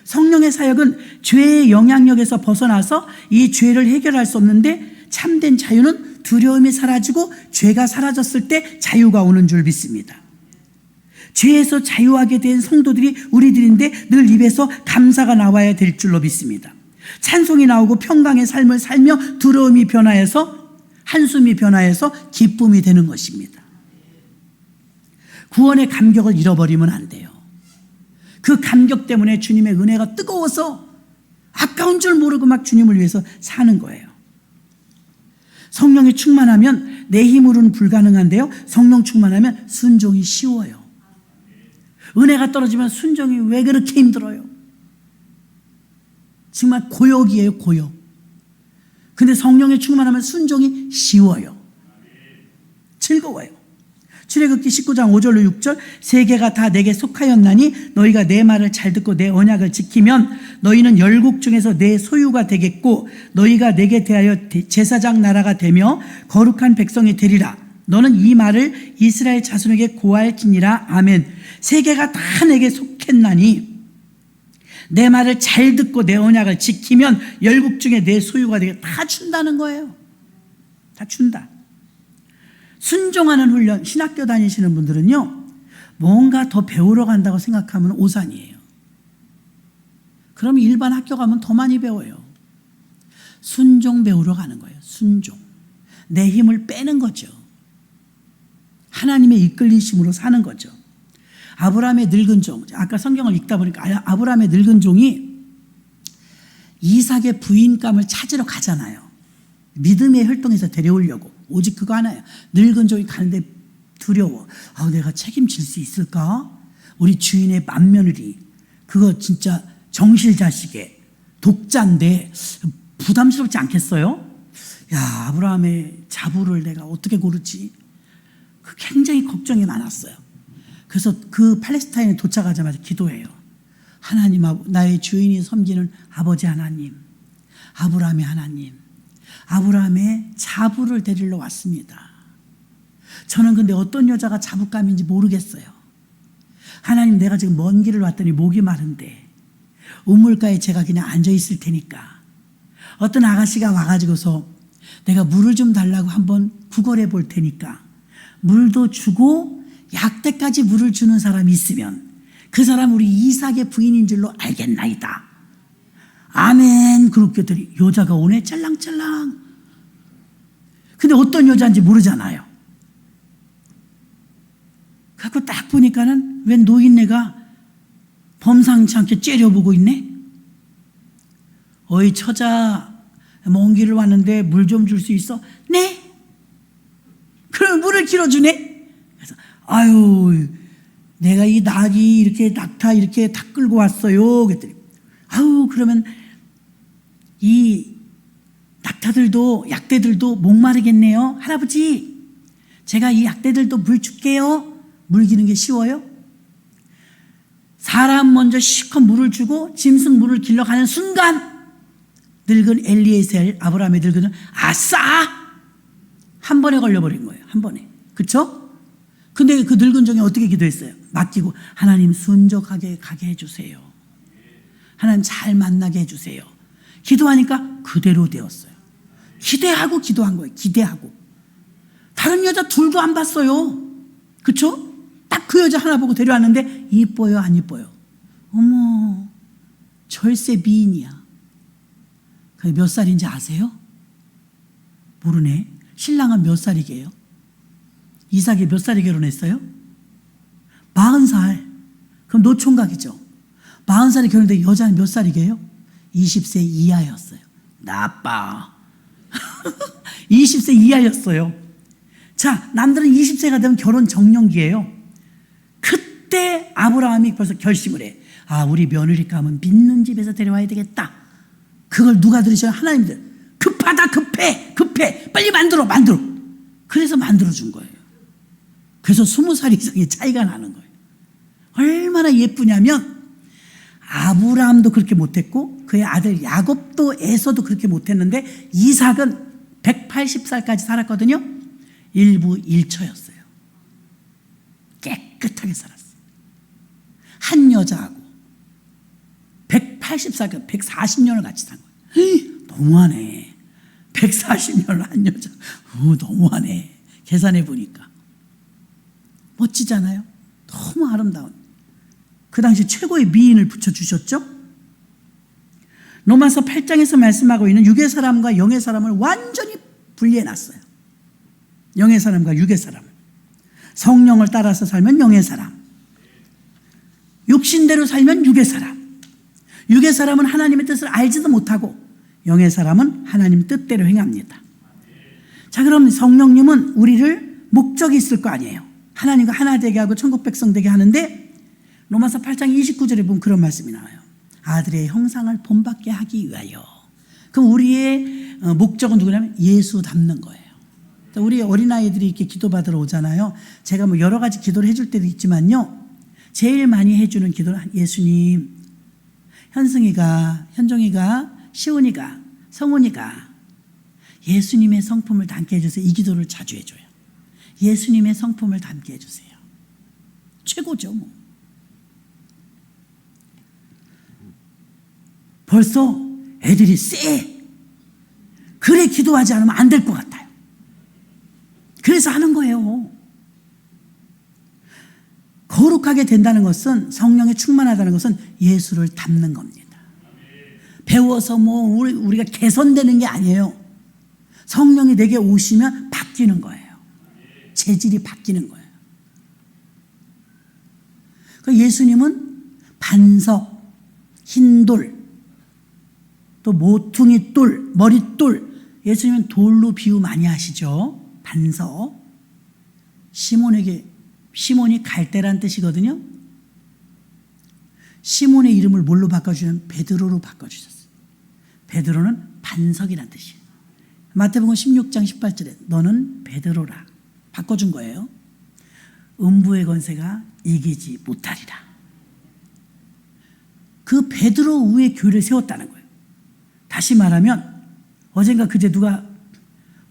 성령의 사역은 죄의 영향력에서 벗어나서 이 죄를 해결할 수 없는데 참된 자유는 두려움이 사라지고 죄가 사라졌을 때 자유가 오는 줄 믿습니다. 죄에서 자유하게 된 성도들이 우리들인데 늘 입에서 감사가 나와야 될 줄로 믿습니다. 찬송이 나오고 평강의 삶을 살며 두려움이 변화해서 한숨이 변화해서 기쁨이 되는 것입니다. 구원의 감격을 잃어버리면 안 돼요. 그 감격 때문에 주님의 은혜가 뜨거워서 아까운 줄 모르고 막 주님을 위해서 사는 거예요. 성령이 충만하면 내 힘으로는 불가능한데요, 성령 충만하면 순종이 쉬워요. 은혜가 떨어지면 순종이 왜 그렇게 힘들어요? 정말 고역이에요, 고역. 근데 성령이 충만하면 순종이 쉬워요. 즐거워요. 출애굽기 19장 5절로 6절, 세계가 다 내게 속하였나니 너희가 내 말을 잘 듣고 내 언약을 지키면 너희는 열국 중에서 내 소유가 되겠고 너희가 내게 대하여 제사장 나라가 되며 거룩한 백성이 되리라. 너는 이 말을 이스라엘 자손에게 고할지니라. 아멘. 세계가 다 내게 속했나니 내 말을 잘 듣고 내 언약을 지키면 열국 중에 내 소유가 되게 다 준다는 거예요. 다 준다. 순종하는 훈련, 신학교 다니시는 분들은요, 뭔가 더 배우러 간다고 생각하면 오산이에요. 그럼 일반 학교 가면 더 많이 배워요. 순종 배우러 가는 거예요. 순종. 내 힘을 빼는 거죠. 하나님의 이끌리심으로 사는 거죠. 아브라함의 늙은 종, 아까 성경을 읽다 보니까 아브라함의 늙은 종이 이삭의 부인감을 찾으러 가잖아요. 믿음의 혈통에서 데려오려고. 오직 그거 하나예요. 늙은 종이 가는데 두려워. 내가 책임질 수 있을까? 우리 주인의 맏며느리, 그거 진짜 정실자식의 독자인데 부담스럽지 않겠어요? 아브라함의 자부를 내가 어떻게 고르지? 굉장히 걱정이 많았어요. 그래서 그 팔레스타인에 도착하자마자 기도해요. 하나님, 나의 주인이 섬기는 아버지 하나님, 아브라함의 하나님, 아브라함의 자부를 데리러 왔습니다. 저는 근데 어떤 여자가 자부감인지 모르겠어요. 하나님, 내가 지금 먼 길을 왔더니 목이 마른데 우물가에 제가 그냥 앉아 있을 테니까 어떤 아가씨가 와가지고서 내가 물을 좀 달라고 한번 구걸해 볼 테니까 물도 주고 약대까지 물을 주는 사람이 있으면 그 사람 우리 이삭의 부인인 줄로 알겠나이다. 아멘. 그렇게 했더니 여자가 오네, 짤랑짤랑. 근데 어떤 여자인지 모르잖아요. 갖고 딱 보니까는 웬 노인네가 범상치 않게 째려보고 있네. 어이 처자, 먼 길을 왔는데 물 좀 줄 수 있어? 네. 그럼 물을 길어주네. 그래서 내가 이 낙이 이렇게 낙타 이렇게 다 끌고 왔어요. 그랬더니 그러면 이 낙타들도 약대들도 목마르겠네요. 할아버지, 제가 이 약대들도 물 줄게요. 물 기는 게 쉬워요? 사람 먼저 실컷 물을 주고 짐승 물을 길러 가는 순간 늙은 엘리에셀, 아브라함의 늙은 아싸! 한 번에 걸려버린 거예요. 한 번에. 그쵸? 근데 그 늙은 종이 어떻게 기도했어요? 맡기고 하나님 순종하게 가게 해주세요. 하나님 잘 만나게 해주세요. 기도하니까 그대로 되었어요. 기대하고 기도한 거예요. 기대하고. 다른 여자 둘도 안 봤어요. 그쵸? 딱 그 여자 하나 보고 데려왔는데 이뻐요, 안 이뻐요? 어머, 절세 미인이야. 그게 몇 살인지 아세요? 모르네. 신랑은 몇 살이게요? 이삭이 몇 살에 결혼했어요? 40살. 그럼 노총각이죠. 40살에 결혼했는데 여자는 몇 살이게요? 20세 이하였어요. 나빠. 20세 이하였어요. 자, 남들은 20세가 되면 결혼 정년기예요. 그때 아브라함이 벌써 결심을 해. 우리 며느리 가면 믿는 집에서 데려와야 되겠다. 그걸 누가 들으셔요? 하나님들. 급하다, 급해. 빨리 만들어. 그래서 만들어준 거예요. 그래서 20살 이상의 차이가 나는 거예요. 얼마나 예쁘냐면 아브라함도 그렇게 못했고 그의 아들 야곱도 에서도 그렇게 못했는데 이삭은 180살까지 살았거든요. 일부 일처였어요. 깨끗하게 살았어요. 한 여자하고 180살, 140년을 같이 산 거예요. 너무하네. 140년을 한 여자. 너무하네. 계산해 보니까. 멋지잖아요. 너무 아름다운 그 당시 최고의 미인을 붙여주셨죠. 로마서 8장에서 말씀하고 있는 육의 사람과 영의 사람을 완전히 분리해놨어요. 영의 사람과 육의 사람. 성령을 따라서 살면 영의 사람, 육신대로 살면 육의 사람. 육의 사람은 하나님의 뜻을 알지도 못하고 영의 사람은 하나님 뜻대로 행합니다. 자, 그럼 성령님은 우리를 목적이 있을 거 아니에요. 하나님과 하나 되게 하고 천국 백성 되게 하는데 로마서 8장 29절에 보면 그런 말씀이 나와요. 아들의 형상을 본받게 하기 위하여. 그럼 우리의 목적은 누구냐면 예수 닮는 거예요. 우리 어린아이들이 이렇게 기도받으러 오잖아요. 제가 뭐 여러 가지 기도를 해줄 때도 있지만요, 제일 많이 해주는 기도는 예수님, 현승이가, 현종이가, 시온이가, 성훈이가 예수님의 성품을 담게 해주세요. 이 기도를 자주 해줘요. 예수님의 성품을 담게 해주세요. 최고죠 뭐. 벌써 애들이 쎄. 그래 기도하지 않으면 안 될 것 같아요. 그래서 하는 거예요. 거룩하게 된다는 것은, 성령에 충만하다는 것은 예수를 닮는 겁니다. 배워서 뭐 우리가 개선되는 게 아니에요. 성령이 내게 오시면 바뀌는 거예요. 재질이 바뀌는 거예요. 그러니까 예수님은 반석, 흰돌, 또 모퉁이 돌, 머릿돌, 예수님은 돌로 비유 많이 하시죠. 반석. 시몬이 갈대란 뜻이거든요. 시몬의 이름을 뭘로 바꿔주냐면 베드로로 바꿔주셨어요. 베드로는 반석이란 뜻이에요. 마태복음 16장 18절에 너는 베드로라 바꿔준 거예요. 음부의 권세가 이기지 못하리라. 그 베드로 위에 교회를 세웠다는 거예요. 다시 말하면 어젠가 그제 누가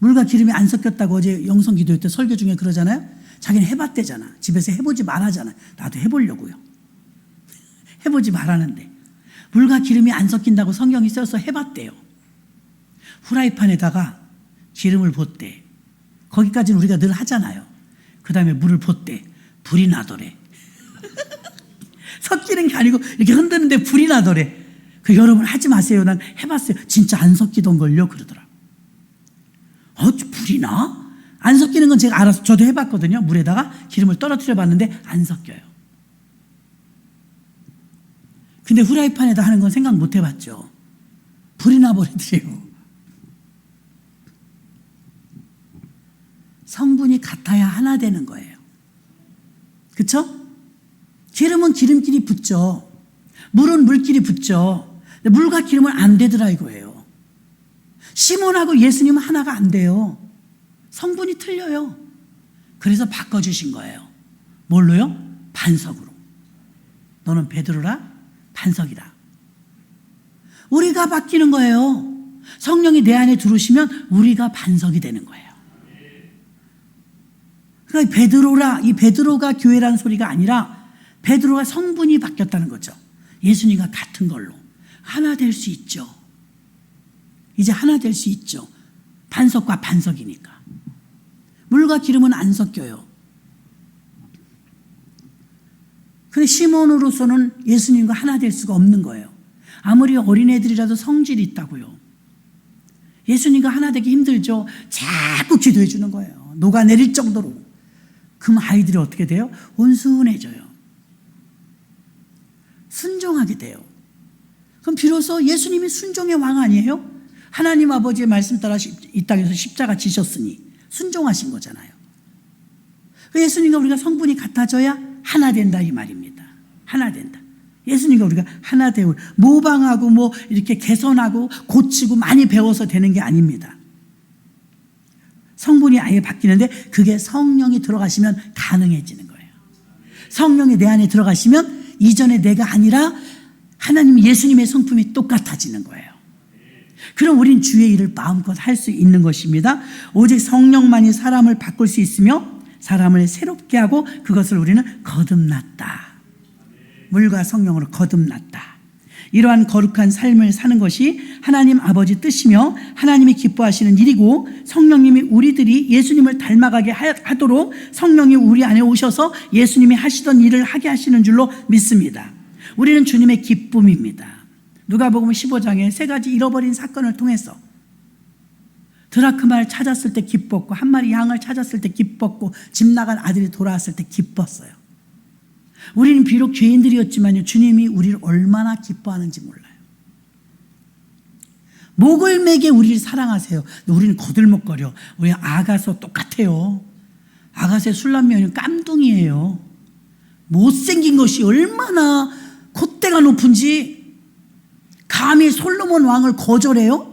물과 기름이 안 섞였다고 어제 영성 기도회 때 설교 중에 그러잖아요. 자기는 해봤대잖아. 집에서 해보지 말하잖아. 나도 해보려고요. 해보지 말하는데 물과 기름이 안 섞인다고 성경이 써서 해봤대요. 후라이팬에다가 기름을 붓대. 거기까지는 우리가 늘 하잖아요. 그 다음에 물을 붓대. 불이 나더래. 섞이는 게 아니고 이렇게 흔드는데 불이 나더래. 그 여러분 하지 마세요. 난 해봤어요. 진짜 안 섞이던걸요. 그러더라. 불이 나? 안 섞이는 건 제가 알아서 저도 해봤거든요. 물에다가 기름을 떨어뜨려 봤는데 안 섞여요. 근데 후라이팬에다 하는 건 생각 못 해봤죠. 불이 나버리더래요. 성분이 같아야 하나 되는 거예요. 그쵸? 기름은 기름끼리 붙죠. 물은 물끼리 붙죠. 물과 기름은 안 되더라 이거예요. 시몬하고 예수님은 하나가 안 돼요. 성분이 틀려요. 그래서 바꿔주신 거예요. 뭘로요? 반석으로. 너는 베드로라, 반석이라. 우리가 바뀌는 거예요. 성령이 내 안에 들어오시면 우리가 반석이 되는 거예요. 그러니까 베드로라, 이 베드로가 교회라는 소리가 아니라 베드로가 성분이 바뀌었다는 거죠. 예수님과 같은 걸로 하나 될 수 있죠. 이제 하나 될 수 있죠. 반석과 반석이니까. 물과 기름은 안 섞여요. 근데 시몬으로서는 예수님과 하나 될 수가 없는 거예요. 아무리 어린애들이라도 성질이 있다고요. 예수님과 하나 되기 힘들죠. 자꾸 기도해 주는 거예요. 녹아내릴 정도로. 그럼 아이들이 어떻게 돼요? 온순해져요. 순종하게 돼요. 그럼 비로소 예수님이 순종의 왕 아니에요? 하나님 아버지의 말씀 따라 이 땅에서 십자가 지셨으니 순종하신 거잖아요. 예수님과 우리가 성분이 같아져야 하나 된다 이 말입니다. 하나 된다. 예수님과 우리가 하나 되고 모방하고 뭐 이렇게 개선하고 고치고 많이 배워서 되는 게 아닙니다. 성분이 아예 바뀌는데 그게 성령이 들어가시면 가능해지는 거예요. 성령이 내 안에 들어가시면 이전에 내가 아니라 하나님 예수님의 성품이 똑같아지는 거예요. 그럼 우린 주의 일을 마음껏 할 수 있는 것입니다. 오직 성령만이 사람을 바꿀 수 있으며 사람을 새롭게 하고 그것을 우리는 거듭났다. 물과 성령으로 거듭났다. 이러한 거룩한 삶을 사는 것이 하나님 아버지 뜻이며 하나님이 기뻐하시는 일이고, 성령님이 우리들이 예수님을 닮아가게 하도록 성령이 우리 안에 오셔서 예수님이 하시던 일을 하게 하시는 줄로 믿습니다. 우리는 주님의 기쁨입니다. 누가복음 15장에 세 가지 잃어버린 사건을 통해서 드라크마를 찾았을 때 기뻤고, 한 마리 양을 찾았을 때 기뻤고, 집 나간 아들이 돌아왔을 때 기뻤어요. 우리는 비록 죄인들이었지만요, 주님이 우리를 얼마나 기뻐하는지 몰라요. 목을 매게 우리를 사랑하세요. 우리는 거들먹거려. 우리 아가서 똑같아요. 아가서의 술람면은 깜둥이에요. 못생긴 것이 얼마나 콧대가 높은지 감히 솔로몬 왕을 거절해요?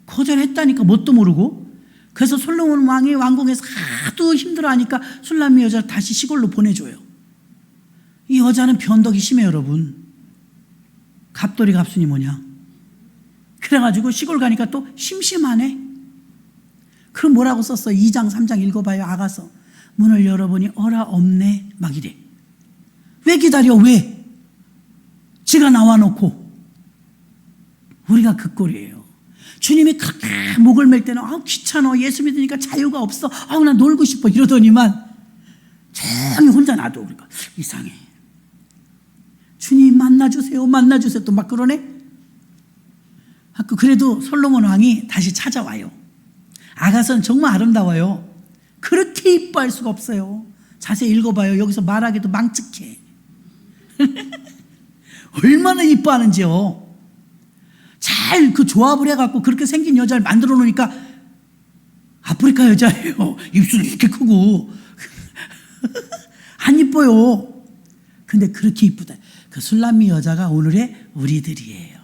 거절했다니까, 뭣도 모르고. 그래서 솔로몬 왕이 왕궁에서 하도 힘들어하니까 술람미 여자를 다시 시골로 보내줘요. 이 여자는 변덕이 심해요, 여러분. 갑돌이 갑순이 뭐냐. 그래가지고 시골 가니까 또 심심하네. 그럼 뭐라고 썼어? 2장 3장 읽어봐요. 아가서 문을 열어보니 어라 없네 막 이래. 왜 기다려? 왜? 지가 나와놓고. 우리가 그 꼴이에요. 주님이 그렇게 목을 맬 때는 귀찮아, 예수 믿으니까 자유가 없어, 나 놀고 싶어 이러더니만 조용히 혼자 놔둬. 우리가 이상해. 주님 만나주세요, 만나주세요 또 막 그러네. 그래도 솔로몬 왕이 다시 찾아와요. 아가서는 정말 아름다워요. 그렇게 이뻐할 수가 없어요. 자세히 읽어봐요. 여기서 말하기도 망측해. 얼마나 이뻐하는지요. 잘 그 조합을 해갖고 그렇게 생긴 여자를 만들어 놓으니까 아프리카 여자예요. 입술이 이렇게 크고 안 이뻐요. 근데 그렇게 이쁘다. 그 술람미 여자가 오늘의 우리들이에요.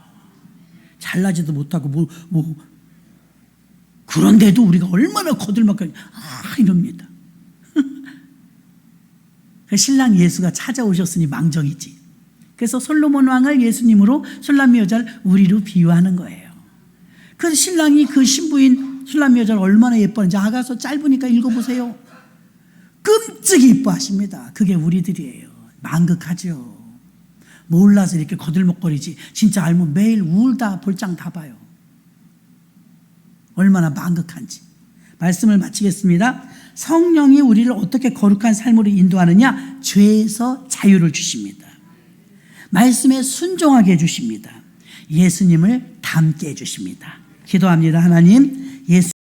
잘나지도 못하고 그런데도 우리가 얼마나 거들먹거려 이럽니다. 그 신랑 예수가 찾아오셨으니 망정이지. 그래서 솔로몬 왕을 예수님으로, 술람미 여자를 우리로 비유하는 거예요. 그래서 신랑이 그 신부인 술람미 여자를 얼마나 예뻐하는지 아가서 짧으니까 읽어보세요. 끔찍이 이뻐하십니다. 그게 우리들이에요. 망극하죠. 몰라서 이렇게 거들먹거리지 진짜 알면 매일 울다 볼장 다 봐요. 얼마나 망극한지. 말씀을 마치겠습니다. 성령이 우리를 어떻게 거룩한 삶으로 인도하느냐? 죄에서 자유를 주십니다. 말씀에 순종하게 해주십니다. 예수님을 닮게 해주십니다. 기도합니다. 하나님, 예수